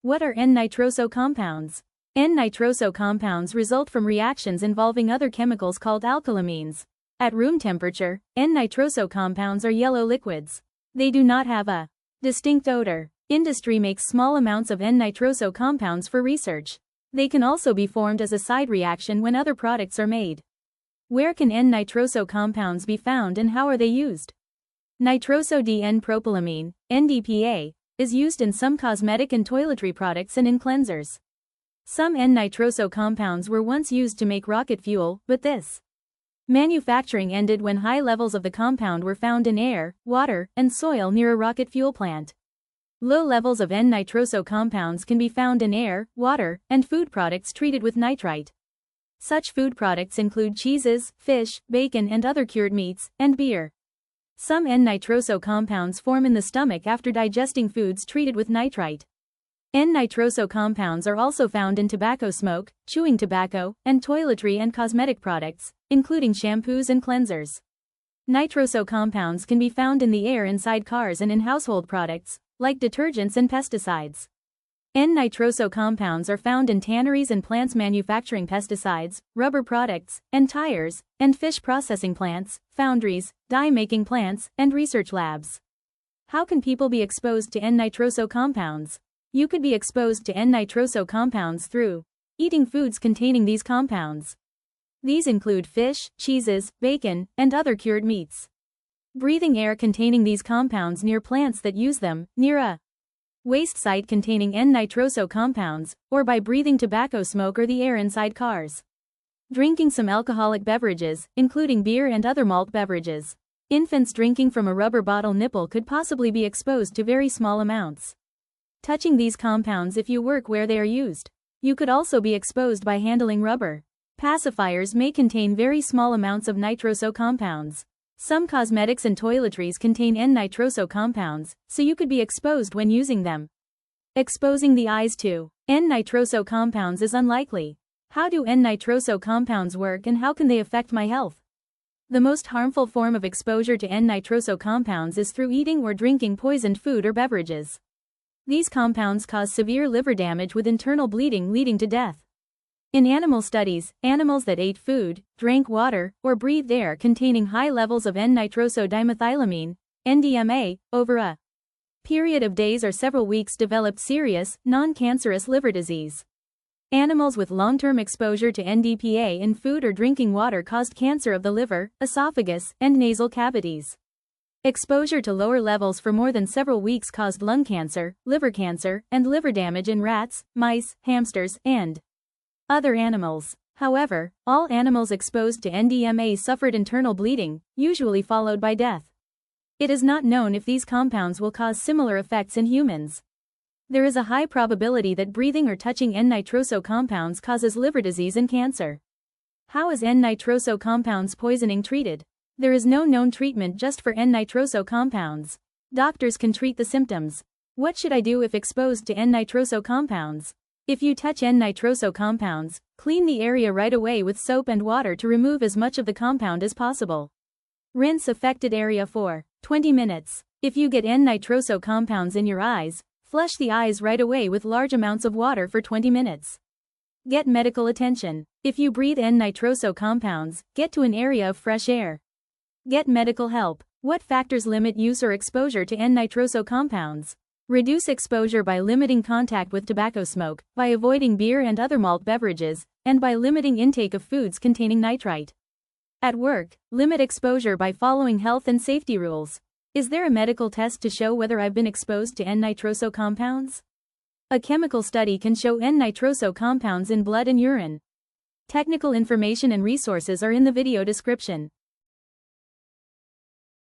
What are N-nitroso compounds? N-nitroso compounds result from reactions involving other chemicals called alkylamines. At room temperature, N-nitroso compounds are yellow liquids. They do not have a distinct odor. Industry makes small amounts of N-nitroso compounds for research. They can also be formed as a side reaction when other products are made. Where can N-nitroso compounds be found and how are they used? N-nitroso-d-in-propylamine, NDPA, is used in some cosmetic and toiletry products and in cleansers. Some N-nitroso compounds were once used to make rocket fuel, but this manufacturing ended when high levels of the compound were found in air, water, and soil near a rocket fuel plant. Low levels of N-nitroso compounds can be found in air, water, and food products treated with nitrite. Such food products include cheeses, fish, bacon and other cured meats, and beer. Some N-nitroso compounds form in the stomach after digesting foods treated with nitrite. N-nitroso compounds are also found in tobacco smoke, chewing tobacco, and toiletry and cosmetic products, including shampoos and cleansers. Nitroso compounds can be found in the air inside cars and in household products, like detergents and pesticides. N-nitroso compounds are found in tanneries and plants manufacturing pesticides, rubber products, and tires, and fish processing plants, foundries, dye-making plants, and research labs. How can people be exposed to N-nitroso compounds? You could be exposed to N-nitroso compounds through eating foods containing these compounds. These include fish, cheeses, bacon, and other cured meats. Breathing air containing these compounds near plants that use them, near a waste site containing N-nitroso compounds, or by breathing tobacco smoke or the air inside cars. Drinking some alcoholic beverages, including beer and other malt beverages. Infants drinking from a rubber bottle nipple could possibly be exposed to very small amounts. Touching these compounds if you work where they are used. You could also be exposed by handling rubber. Pacifiers may contain very small amounts of nitroso compounds. Some cosmetics and toiletries contain N-nitroso compounds, so you could be exposed when using them. Exposing the eyes to N-nitroso compounds is unlikely. How do N-nitroso compounds work and how can they affect my health? The most harmful form of exposure to N-nitroso compounds is through eating or drinking poisoned food or beverages. These compounds cause severe liver damage with internal bleeding leading to death. In animal studies, animals that ate food, drank water, or breathed air containing high levels of N-nitroso-dimethylamine, NDMA, over a period of days or several weeks developed serious, non-cancerous liver disease. Animals with long-term exposure to NDPA in food or drinking water caused cancer of the liver, esophagus, and nasal cavities. Exposure to lower levels for more than several weeks caused lung cancer, and liver damage in rats, mice, hamsters, and other animals. However, all animals exposed to NDMA suffered internal bleeding, usually followed by death. It is not known if these compounds will cause similar effects in humans. There is a high probability that breathing or touching N-nitroso compounds causes liver disease and cancer. How is N-nitroso compounds poisoning treated? There is no known treatment just for N-nitroso compounds. Doctors can treat the symptoms. What should I do if exposed to N-nitroso compounds? If you touch N-nitroso compounds, clean the area right away with soap and water to remove as much of the compound as possible. Rinse affected area for 20 minutes. If you get N-nitroso compounds in your eyes, flush the eyes right away with large amounts of water for 20 minutes. Get medical attention. If you breathe N-nitroso compounds, get to an area of fresh air. Get medical help. What factors limit use or exposure to N-nitroso compounds? Reduce exposure by limiting contact with tobacco smoke, by avoiding beer and other malt beverages, and by limiting intake of foods containing nitrite. At work, limit exposure by following health and safety rules. Is there a medical test to show whether I've been exposed to N-nitroso compounds? A chemical study can show N-nitroso compounds in blood and urine. Technical information and resources are in the video description.